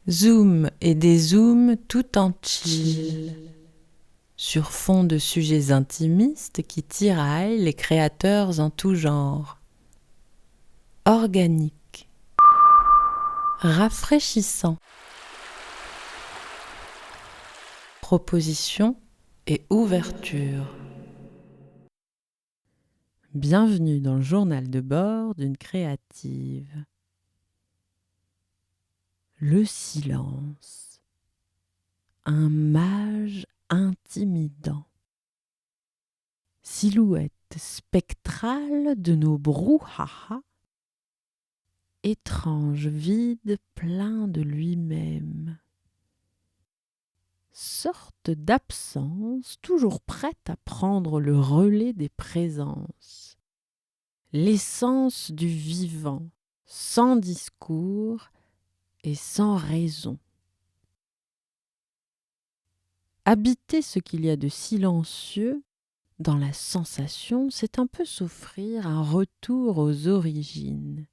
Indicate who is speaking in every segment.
Speaker 1: Zoom et dézoom tout en chill. Sur fond de sujets intimistes qui tiraillent les créateurs en tout genre. Organique. Rafraîchissant. Proposition et ouverture. Bienvenue dans le journal de bord d'une créative. Le silence. Un mage intimidant. Silhouette spectrale de nos brouhahas. Étrange vide plein de lui-même. Sorte d'absence toujours prête à prendre le relais des présences. L'essence du vivant, sans discours et sans raison. Habiter ce qu'il y a de silencieux dans la sensation, c'est un peu s'offrir un retour aux origines,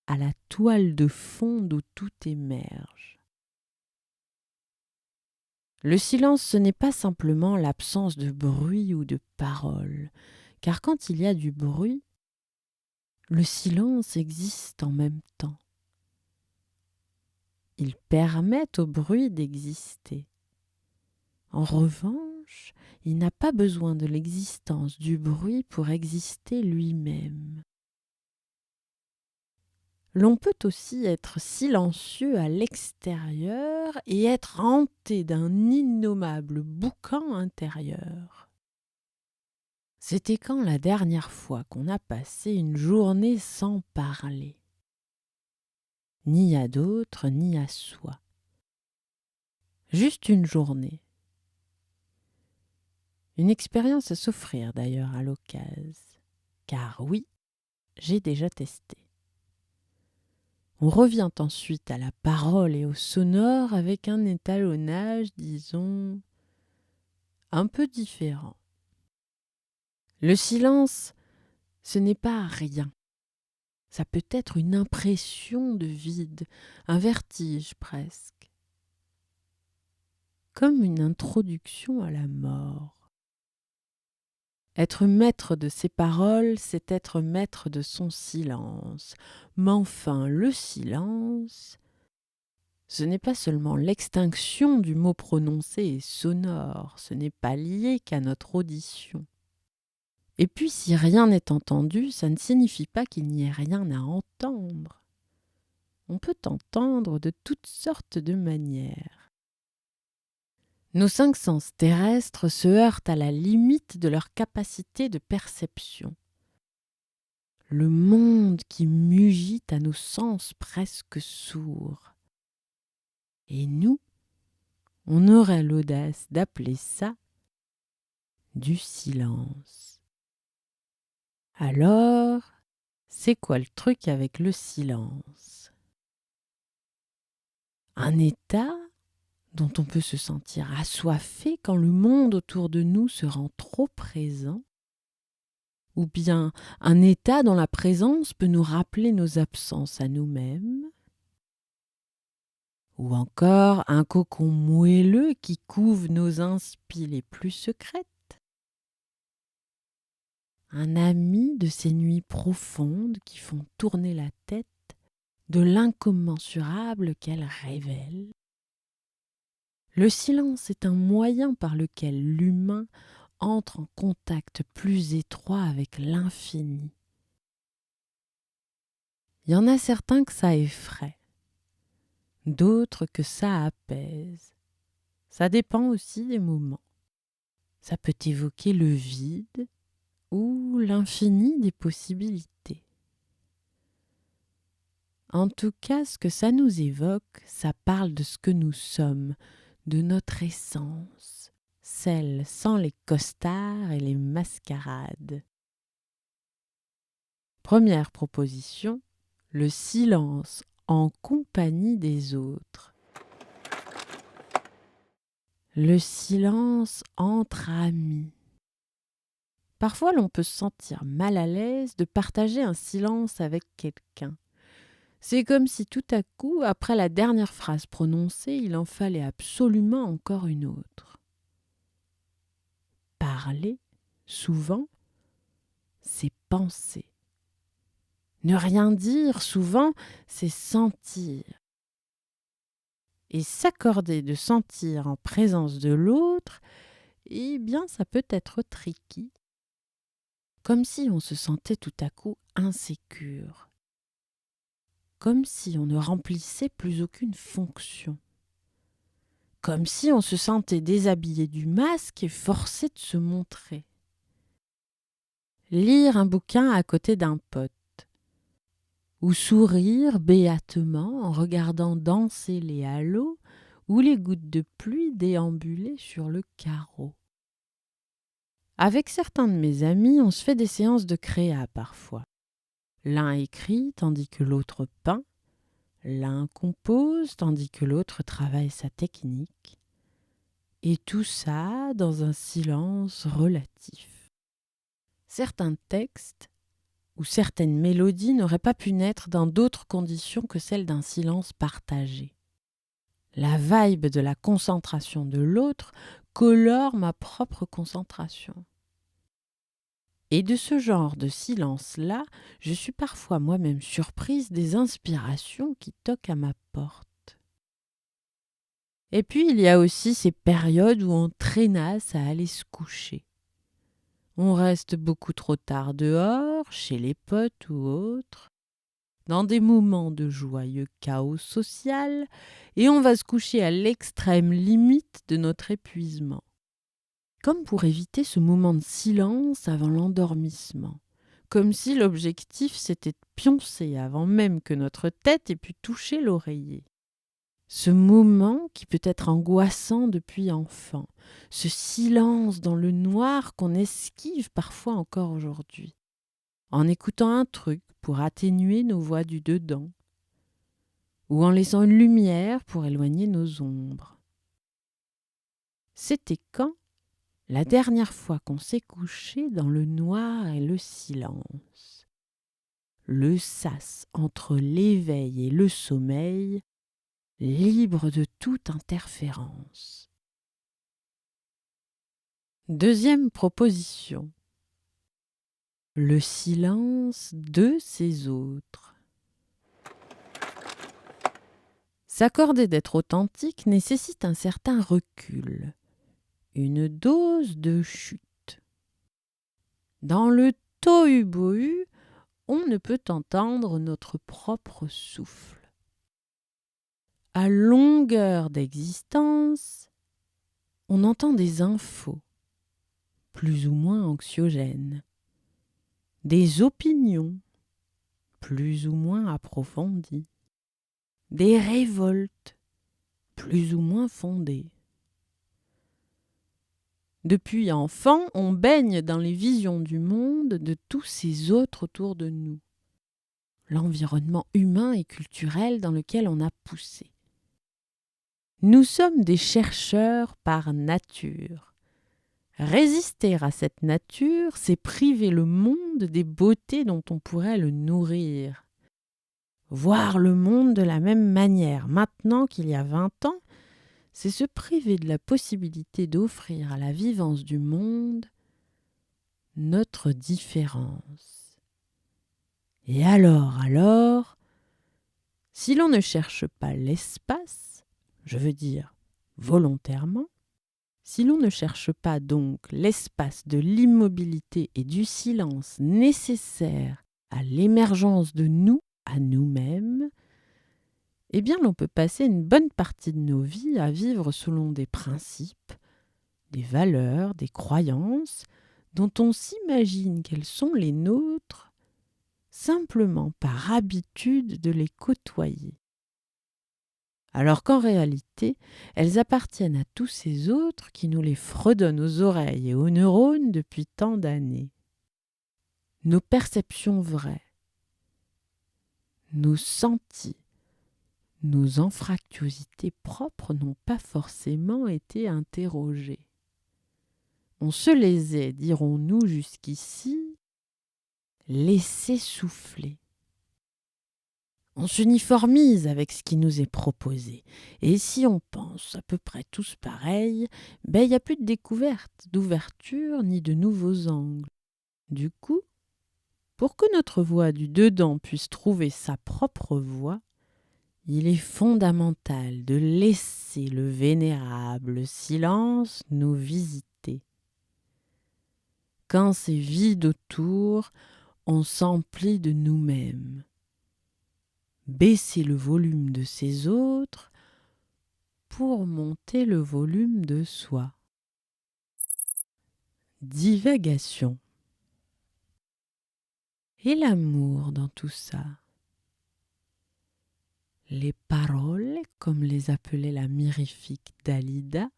Speaker 1: à la toile de fond d'où tout émerge. Le silence, ce n'est pas simplement l'absence de bruit ou de parole, car quand il y a du bruit, le silence existe en même temps. Il permet au bruit d'exister. En revanche, il n'a pas besoin de l'existence du bruit pour exister lui-même. L'on peut aussi être silencieux à l'extérieur et être hanté d'un innommable boucan intérieur. C'était quand la dernière fois qu'on a passé une journée sans parler, ni à d'autres, ni à soi. Juste une journée. Une expérience à s'offrir d'ailleurs à l'occasion, car oui, j'ai déjà testé. On revient ensuite à la parole et au sonore avec un étalonnage, disons, un peu différent. Le silence, ce n'est pas rien. Ça peut être une impression de vide, un vertige presque. Comme une introduction à la mort. Être maître de ses paroles, c'est être maître de son silence. Mais enfin, le silence, ce n'est pas seulement l'extinction du mot prononcé et sonore, ce n'est pas lié qu'à notre audition. Et puis, si rien n'est entendu, ça ne signifie pas qu'il n'y ait rien à entendre. On peut entendre de toutes sortes de manières. Nos 5 sens terrestres se heurtent à la limite de leur capacité de perception. Le monde qui mugit à nos sens presque sourds. Et nous, on aurait l'audace d'appeler ça du silence. Alors, c'est quoi le truc avec le silence ? Un état dont on peut se sentir assoiffé quand le monde autour de nous se rend trop présent, ou bien un état dont la présence peut nous rappeler nos absences à nous-mêmes, ou encore un cocon moelleux qui couve nos inspi les plus secrètes, un ami de ces nuits profondes qui font tourner la tête de l'incommensurable qu'elles révèlent. Le silence est un moyen par lequel l'humain entre en contact plus étroit avec l'infini. Il y en a certains que ça effraie, d'autres que ça apaise. Ça dépend aussi des moments. Ça peut évoquer le vide ou l'infini des possibilités. En tout cas, ce que ça nous évoque, ça parle de ce que nous sommes, de notre essence, celle sans les costards et les mascarades. Première proposition, le silence en compagnie des autres. Le silence entre amis. Parfois, l'on peut se sentir mal à l'aise de partager un silence avec quelqu'un. C'est comme si tout à coup, après la dernière phrase prononcée, il en fallait absolument encore une autre. Parler, souvent, c'est penser. Ne rien dire, souvent, c'est sentir. Et s'accorder de sentir en présence de l'autre, eh bien, ça peut être tricky. Comme si on se sentait tout à coup insécure. Comme si on ne remplissait plus aucune fonction. Comme si on se sentait déshabillé du masque et forcé de se montrer. Lire un bouquin à côté d'un pote. Ou sourire béatement en regardant danser les halos ou les gouttes de pluie déambuler sur le carreau. Avec certains de mes amis, on se fait des séances de créa parfois. L'un écrit tandis que l'autre peint, l'un compose tandis que l'autre travaille sa technique, et tout ça dans un silence relatif. Certains textes ou certaines mélodies n'auraient pas pu naître dans d'autres conditions que celles d'un silence partagé. La vibe de la concentration de l'autre colore ma propre concentration. Et de ce genre de silence-là, je suis parfois moi-même surprise des inspirations qui toquent à ma porte. Et puis il y a aussi ces périodes où on traînasse à aller se coucher. On reste beaucoup trop tard dehors, chez les potes ou autres, dans des moments de joyeux chaos social, et on va se coucher à l'extrême limite de notre épuisement. Comme pour éviter ce moment de silence avant l'endormissement. Comme si l'objectif s'était pioncé avant même que notre tête ait pu toucher l'oreiller. Ce moment qui peut être angoissant depuis enfant, ce silence dans le noir qu'on esquive parfois encore aujourd'hui, en écoutant un truc pour atténuer nos voix du dedans, ou en laissant une lumière pour éloigner nos ombres. C'était quand la dernière fois qu'on s'est couché dans le noir et le silence, le sas entre l'éveil et le sommeil, libre de toute interférence. Deuxième proposition. Le silence de ces autres. S'accorder d'être authentique nécessite un certain recul, une dose de chute. Dans le tohu-bohu, on ne peut entendre notre propre souffle. À longueur d'existence, on entend des infos, plus ou moins anxiogènes, des opinions, plus ou moins approfondies, des révoltes, plus ou moins fondées. Depuis enfant, on baigne dans les visions du monde de tous ces autres autour de nous, l'environnement humain et culturel dans lequel on a poussé. Nous sommes des chercheurs par nature. Résister à cette nature, c'est priver le monde des beautés dont on pourrait le nourrir. Voir le monde de la même manière maintenant qu'il y a 20 ans, c'est se priver de la possibilité d'offrir à la vivance du monde notre différence. Et alors, si l'on ne cherche pas l'espace, je veux dire volontairement, si l'on ne cherche pas donc l'espace de l'immobilité et du silence nécessaires à l'émergence de nous, à nous-mêmes, eh bien l'on peut passer une bonne partie de nos vies à vivre selon des principes, des valeurs, des croyances, dont on s'imagine qu'elles sont les nôtres, simplement par habitude de les côtoyer. Alors qu'en réalité, elles appartiennent à tous ces autres qui nous les fredonnent aux oreilles et aux neurones depuis tant d'années. Nos perceptions vraies, nos sentis, nos anfractuosités propres n'ont pas forcément été interrogées. On se les est, dirons-nous jusqu'ici, laissés souffler. On s'uniformise avec ce qui nous est proposé. Et si on pense à peu près tous pareil, il n'y a plus de découverte, d'ouverture, ni de nouveaux angles. Du coup, pour que notre voix du dedans puisse trouver sa propre voix, il est fondamental de laisser le vénérable silence nous visiter. Quand c'est vide autour, on s'emplit de nous-mêmes. Baisser le volume de ces autres pour monter le volume de soi. Divagation. Et l'amour dans tout ça? Les paroles, comme les appelait la mirifique Dalida,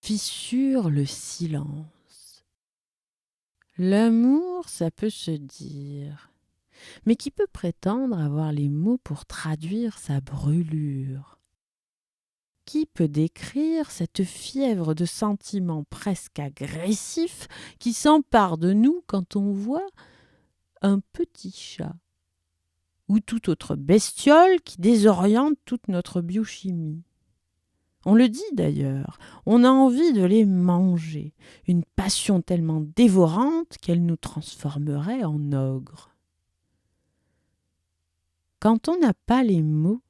Speaker 1: fissurent le silence. L'amour, ça peut se dire, mais qui peut prétendre avoir les mots pour traduire sa brûlure? Qui peut décrire cette fièvre de sentiments presque agressifs qui s'empare de nous quand on voit un petit chat ou toute autre bestiole qui désoriente toute notre biochimie? On le dit d'ailleurs, on a envie de les manger, une passion tellement dévorante qu'elle nous transformerait en ogres. Quand on n'a pas les mots,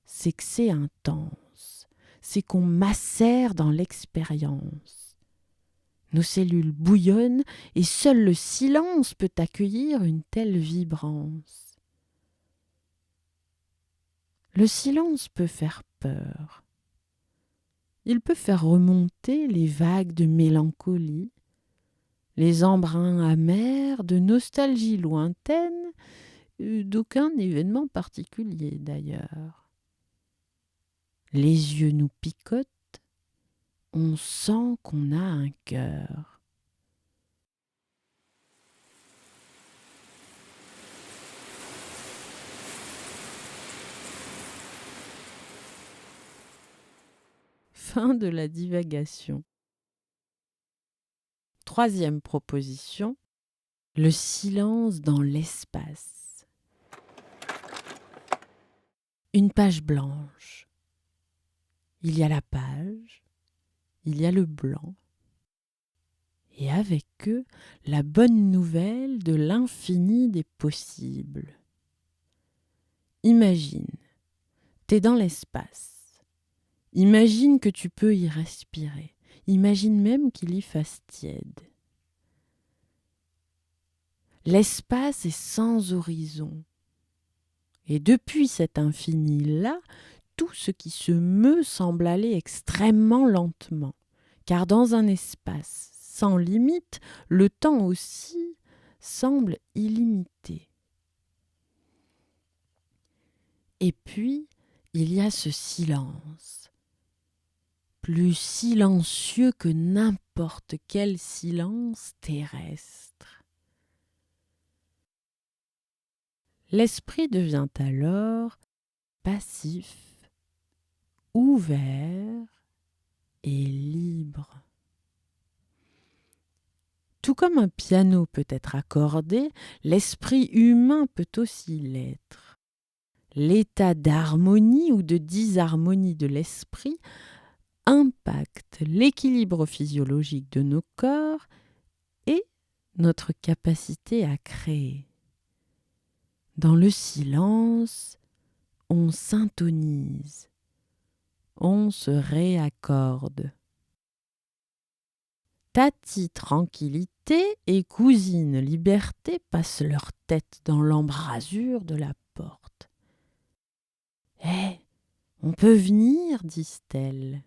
Speaker 1: c'est que c'est intense, c'est qu'on macère dans l'expérience. Nos cellules bouillonnent et seul le silence peut accueillir une telle vibrance. Le silence peut faire peur. Il peut faire remonter les vagues de mélancolie, les embruns amers de nostalgie lointaine, d'aucun événement particulier d'ailleurs. Les yeux nous picotent, on sent qu'on a un cœur. Fin de la divagation. Troisième proposition, le silence dans l'espace. Une page blanche. Il y a la page, il y a le blanc. Et avec eux, la bonne nouvelle de l'infini des possibles. Imagine, t'es dans l'espace. Imagine que tu peux y respirer. Imagine même qu'il y fasse tiède. L'espace est sans horizon. Et depuis cet infini-là, tout ce qui se meut semble aller extrêmement lentement. Car dans un espace sans limite, le temps aussi semble illimité. Et puis, il y a ce silence, plus silencieux que n'importe quel silence terrestre. L'esprit devient alors passif, ouvert et libre. Tout comme un piano peut être accordé, l'esprit humain peut aussi l'être. L'état d'harmonie ou de disharmonie de l'esprit impacte l'équilibre physiologique de nos corps et notre capacité à créer. Dans le silence, on s'intonise, on se réaccorde. Tati tranquillité et cousine liberté passent leur tête dans l'embrasure de la porte. « Hé, on peut venir » disent-elles.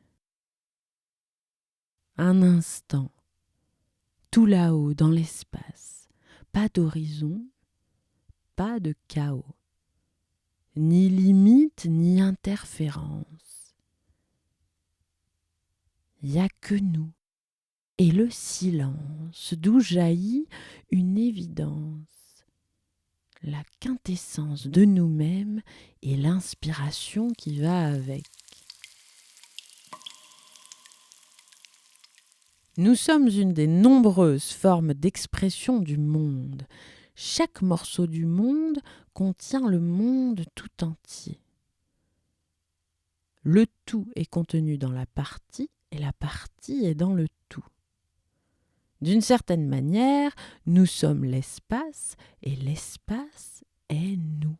Speaker 1: Un instant, tout là-haut dans l'espace, pas d'horizon, pas de chaos, ni limite ni interférence. Il n'y a que nous. Et le silence d'où jaillit une évidence, la quintessence de nous-mêmes et l'inspiration qui va avec. Nous sommes une des nombreuses formes d'expression du monde. Chaque morceau du monde contient le monde tout entier. Le tout est contenu dans la partie et la partie est dans le tout. D'une certaine manière, nous sommes l'espace et l'espace est nous.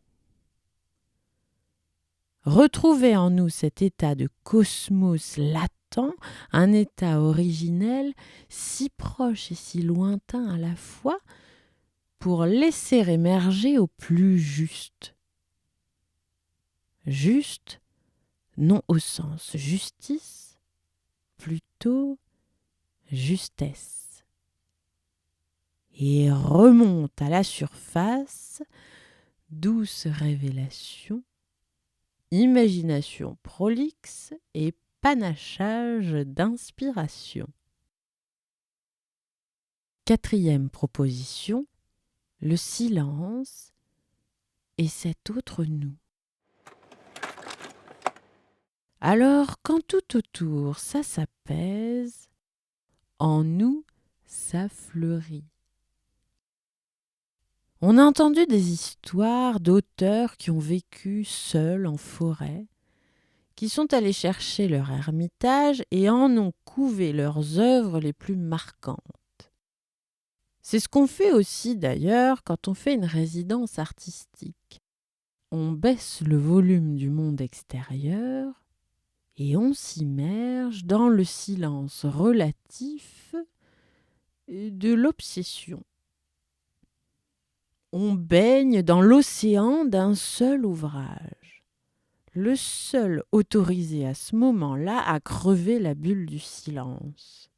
Speaker 1: Retrouver en nous cet état de cosmos latent, un état originel, si proche et si lointain à la fois, pour laisser émerger au plus juste. Juste, non au sens justice, plutôt justesse. Et remonte à la surface, douce révélation, imagination prolixe et panachage d'inspiration. 4e proposition, le silence est cet autre nous. Alors, quand tout autour ça s'apaise, en nous ça fleurit. On a entendu des histoires d'auteurs qui ont vécu seuls en forêt, qui sont allés chercher leur ermitage et en ont couvé leurs œuvres les plus marquantes. C'est ce qu'on fait aussi d'ailleurs quand on fait une résidence artistique. On baisse le volume du monde extérieur et on s'immerge dans le silence relatif de l'obsession. On baigne dans l'océan d'un seul ouvrage, le seul autorisé à ce moment-là à crever la bulle du silence.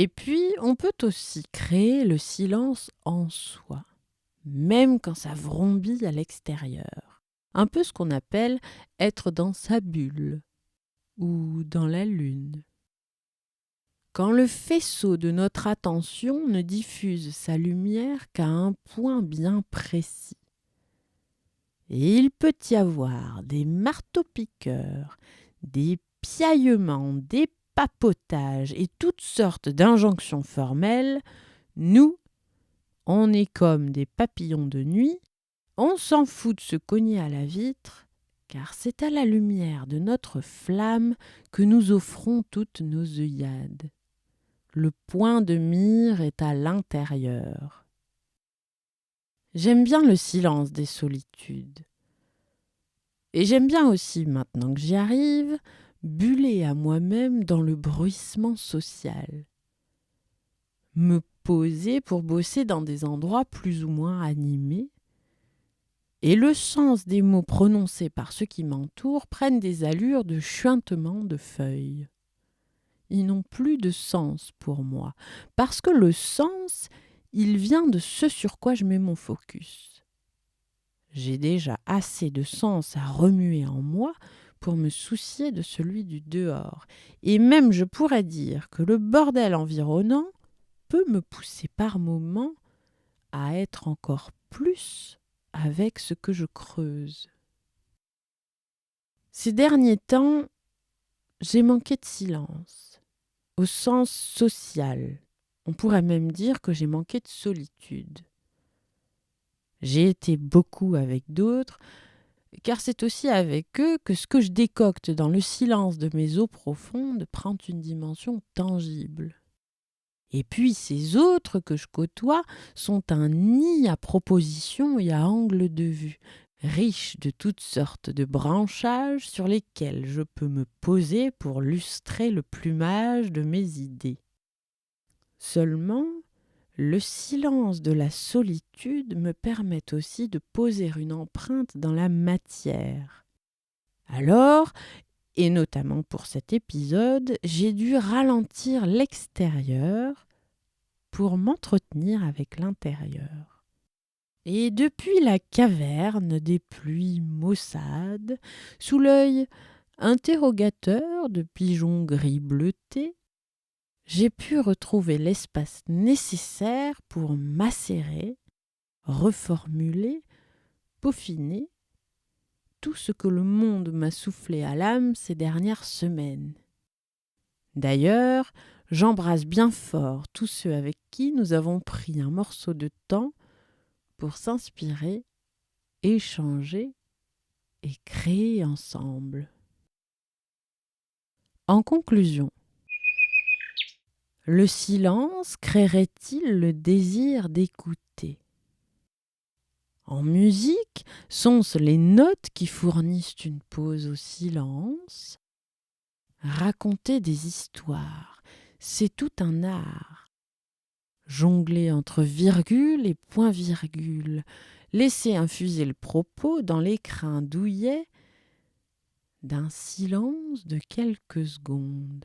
Speaker 1: Et puis, on peut aussi créer le silence en soi, même quand ça vrombit à l'extérieur. Un peu ce qu'on appelle être dans sa bulle ou dans la lune. Quand le faisceau de notre attention ne diffuse sa lumière qu'à un point bien précis. Et il peut y avoir des marteaux-piqueurs, des piaillements, des papotages et toutes sortes d'injonctions formelles. Nous, on est comme des papillons de nuit, on s'en fout de se cogner à la vitre, car c'est à la lumière de notre flamme que nous offrons toutes nos œillades. Le point de mire est à l'intérieur. J'aime bien le silence des solitudes. Et j'aime bien aussi, maintenant que j'y arrive, buller à moi-même dans le bruissement social. Me poser pour bosser dans des endroits plus ou moins animés. Et le sens des mots prononcés par ceux qui m'entourent prennent des allures de chuintement de feuilles. Ils n'ont plus de sens pour moi, parce que le sens, il vient de ce sur quoi je mets mon focus. J'ai déjà assez de sens à remuer en moi pour me soucier de celui du dehors. Et même je pourrais dire que le bordel environnant peut me pousser par moments à être encore plus avec ce que je creuse. Ces derniers temps, j'ai manqué de silence, au sens social. On pourrait même dire que j'ai manqué de solitude. J'ai été beaucoup avec d'autres, car c'est aussi avec eux que ce que je décocte dans le silence de mes eaux profondes prend une dimension tangible. Et puis ces autres que je côtoie sont un nid à propositions et à angles de vue, riches de toutes sortes de branchages sur lesquels je peux me poser pour lustrer le plumage de mes idées. Seulement, le silence de la solitude me permet aussi de poser une empreinte dans la matière. Alors, et notamment pour cet épisode, j'ai dû ralentir l'extérieur pour m'entretenir avec l'intérieur. Et depuis la caverne des pluies maussades, sous l'œil interrogateur de pigeons gris bleutés, j'ai pu retrouver l'espace nécessaire pour macérer, reformuler, peaufiner tout ce que le monde m'a soufflé à l'âme ces dernières semaines. D'ailleurs, j'embrasse bien fort tous ceux avec qui nous avons pris un morceau de temps pour s'inspirer échanger et créer ensemble. En conclusion, le silence créerait-il le désir d'écouter ? En musique, sont-ce les notes qui fournissent une pause au silence ? Raconter des histoires, c'est tout un art. Jongler entre virgules et points-virgules, laisser infuser le propos dans l'écrin douillet d'un silence de quelques secondes.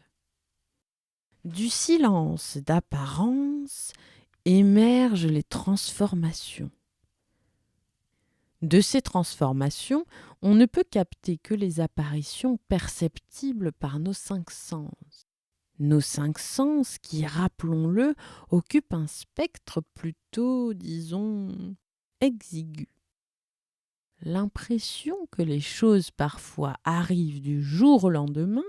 Speaker 1: Du silence d'apparence émergent les transformations. De ces transformations, on ne peut capter que les apparitions perceptibles par nos 5 sens. Nos 5 sens qui, rappelons-le, occupent un spectre plutôt, disons, exigu. L'impression que les choses parfois arrivent du jour au lendemain,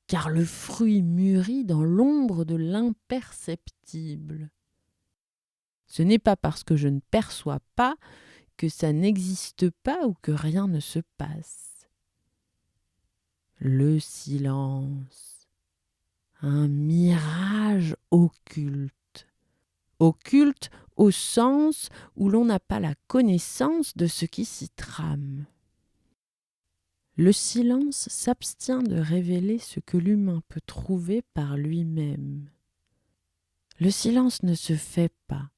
Speaker 1: car le fruit mûrit dans l'ombre de l'imperceptible. Ce n'est pas parce que je ne perçois pas que ça n'existe pas ou que rien ne se passe. Le silence, un mirage occulte. Occulte au sens où l'on n'a pas la connaissance de ce qui s'y trame. Le silence s'abstient de révéler ce que l'humain peut trouver par lui-même. Le silence ne se fait pas.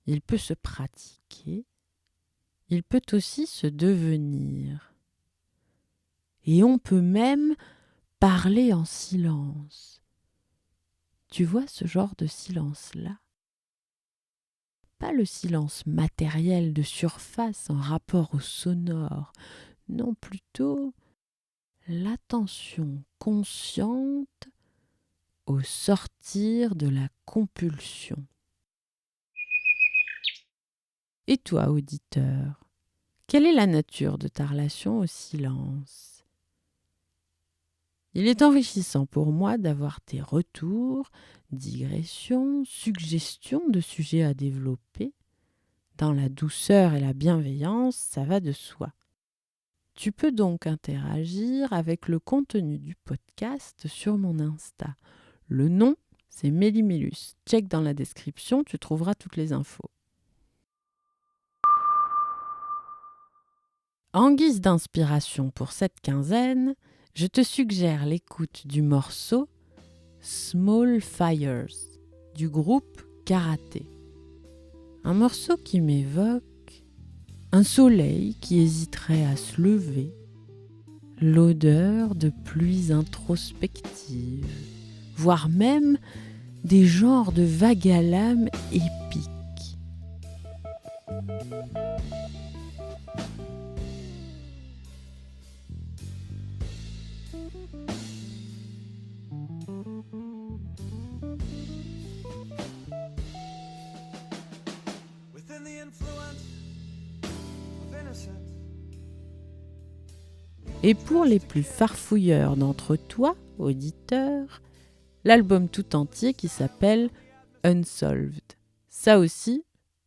Speaker 1: Il peut se pratiquer, il peut aussi se devenir. Et on peut même parler en silence. Tu vois ce genre de silence-là ? Pas le silence matériel de surface en rapport au sonore, non, plutôt l'attention consciente au sortir de la compulsion. Et toi, auditeur, quelle est la nature de ta relation au silence ? Il est enrichissant pour moi d'avoir tes retours, digressions, suggestions de sujets à développer. Dans la douceur et la bienveillance, ça va de soi. Tu peux donc interagir avec le contenu du podcast sur mon Insta. Le nom, c'est Mélimélus. Check dans la description, tu trouveras toutes les infos. En guise d'inspiration pour cette quinzaine, je te suggère l'écoute du morceau Small Fires du groupe Karaté. Un morceau qui m'évoque un soleil qui hésiterait à se lever, l'odeur de pluies introspectives, voire même des genres de vagues à l'âme épiques. Et pour les plus farfouilleurs d'entre toi, auditeurs, l'album tout entier qui s'appelle Unsolved. Ça aussi,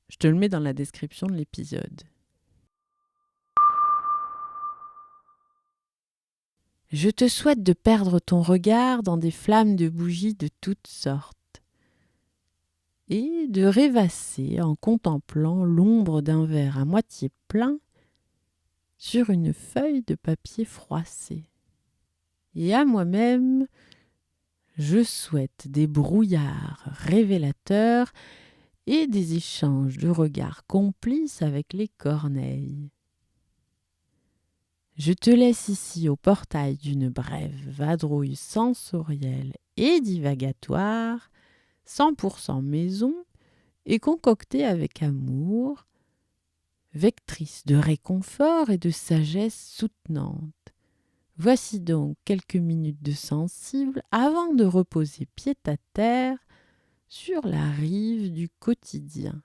Speaker 1: je te le mets dans la description de l'épisode. Je te souhaite de perdre ton regard dans des flammes de bougies de toutes sortes et de rêvasser en contemplant l'ombre d'un verre à moitié plein sur une feuille de papier froissé. Et à moi-même, je souhaite des brouillards révélateurs et des échanges de regards complices avec les corneilles. Je te laisse ici au portail d'une brève vadrouille sensorielle et divagatoire, 100% maison et concoctée avec amour, vectrice de réconfort et de sagesse soutenante. Voici donc quelques minutes de sensible avant de reposer pied à terre sur la rive du quotidien.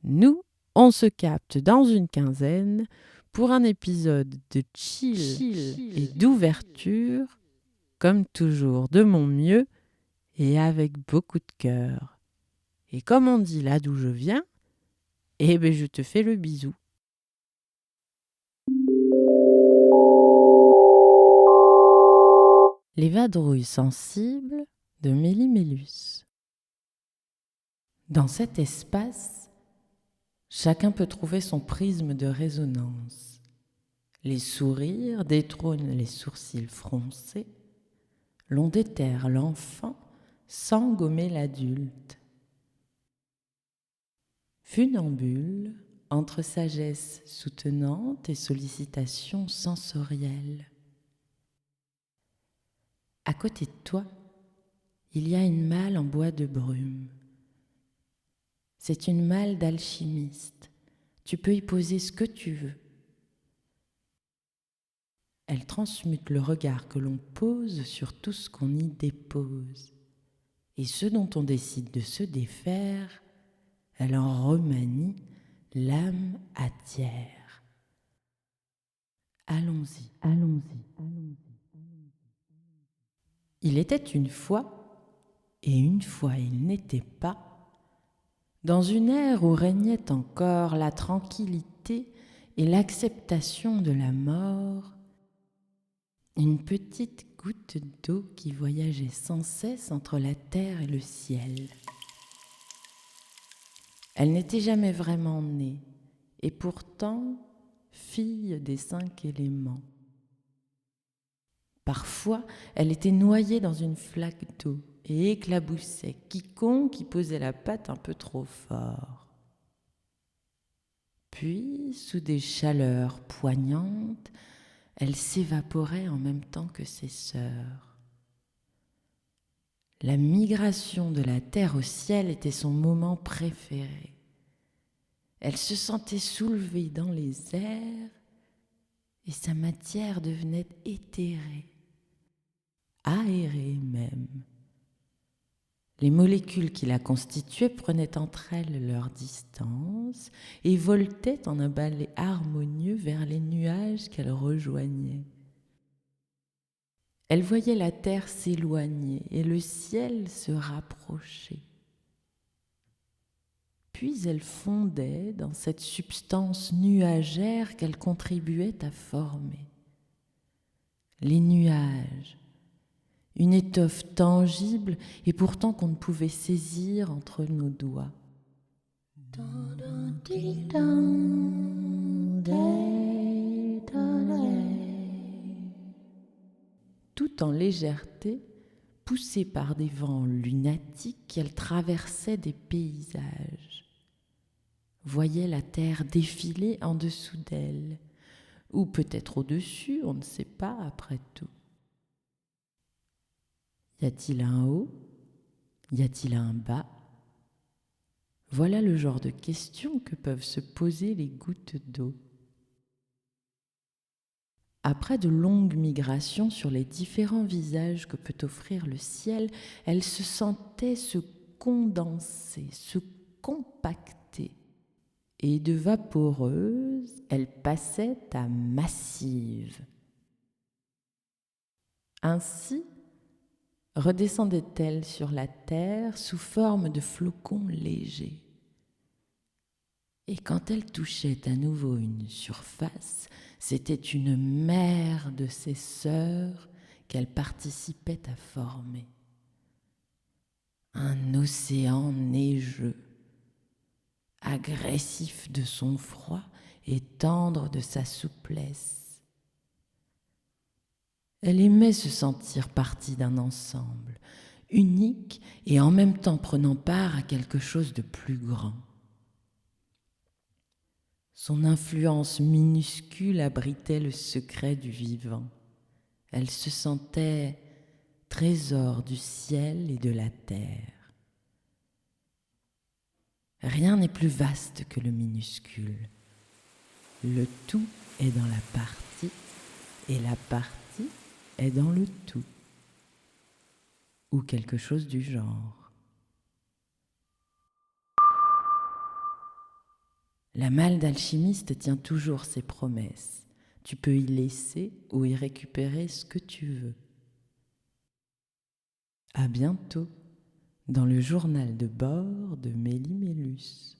Speaker 1: Nous, on se capte dans une quinzaine pour un épisode de chill et d'ouverture, comme toujours de mon mieux et avec beaucoup de cœur. Et comme on dit là d'où je viens, Eh ben, je te fais le bisou. Les vadrouilles sensibles de Méli-Mélus. Dans cet espace, chacun peut trouver son prisme de résonance. Les sourires détrônent les sourcils froncés. L'on déterre l'enfant sans gommer l'adulte. Funambule, entre sagesse soutenante et sollicitation sensorielle. À côté de toi, il y a une malle en bois de brume. C'est une malle d'alchimiste. Tu peux y poser ce que tu veux. Elle transmute le regard que l'on pose sur tout ce qu'on y dépose. Et ce dont on décide de se défaire, elle en remanie l'âme à tiers. Allons-y, allons-y, allons-y. Il était une fois, et une fois il n'était pas, dans une ère où régnait encore la tranquillité et l'acceptation de la mort, une petite goutte d'eau qui voyageait sans cesse entre la terre et le ciel. Elle n'était jamais vraiment née, et pourtant fille des 5 éléments. Parfois, elle était noyée dans une flaque d'eau et éclaboussait quiconque y posait la patte un peu trop fort. Puis, sous des chaleurs poignantes, elle s'évaporait en même temps que ses sœurs. La migration de la terre au ciel était son moment préféré. Elle se sentait soulevée dans les airs et sa matière devenait éthérée, aérée même. Les molécules qui la constituaient prenaient entre elles leur distance et voletaient en un balai harmonieux vers les nuages qu'elle rejoignait. Elle voyait la terre s'éloigner et le ciel se rapprocher. Puis elle fondait dans cette substance nuagère qu'elle contribuait à former. Les nuages, une étoffe tangible et pourtant qu'on ne pouvait saisir entre nos doigts. Tout en légèreté, poussée par des vents lunatiques, elle traversait des paysages, voyait la terre défiler en dessous d'elle, ou peut-être au-dessus, on ne sait pas après tout. Y a-t-il un haut? Y a-t-il un bas? Voilà le genre de questions que peuvent se poser les gouttes d'eau. Après de longues migrations sur les différents visages que peut offrir le ciel, elle se sentait se condenser, se compacter. Et de vaporeuse, elle passait à massive. Ainsi, redescendait-elle sur la terre sous forme de flocons légers. Et quand elle touchait à nouveau une surface, c'était une mer de ses sœurs qu'elle participait à former. Un océan neigeux, agressif de son froid et tendre de sa souplesse. Elle aimait se sentir partie d'un ensemble, unique et en même temps prenant part à quelque chose de plus grand. Son influence minuscule abritait le secret du vivant. Elle se sentait trésor du ciel et de la terre. Rien n'est plus vaste que le minuscule. Le tout est dans la partie et la partie est dans le tout, ou quelque chose du genre. La malle d'alchimiste tient toujours ses promesses. Tu peux y laisser ou y récupérer ce que tu veux. À bientôt dans le journal de bord de Méli-Mélus.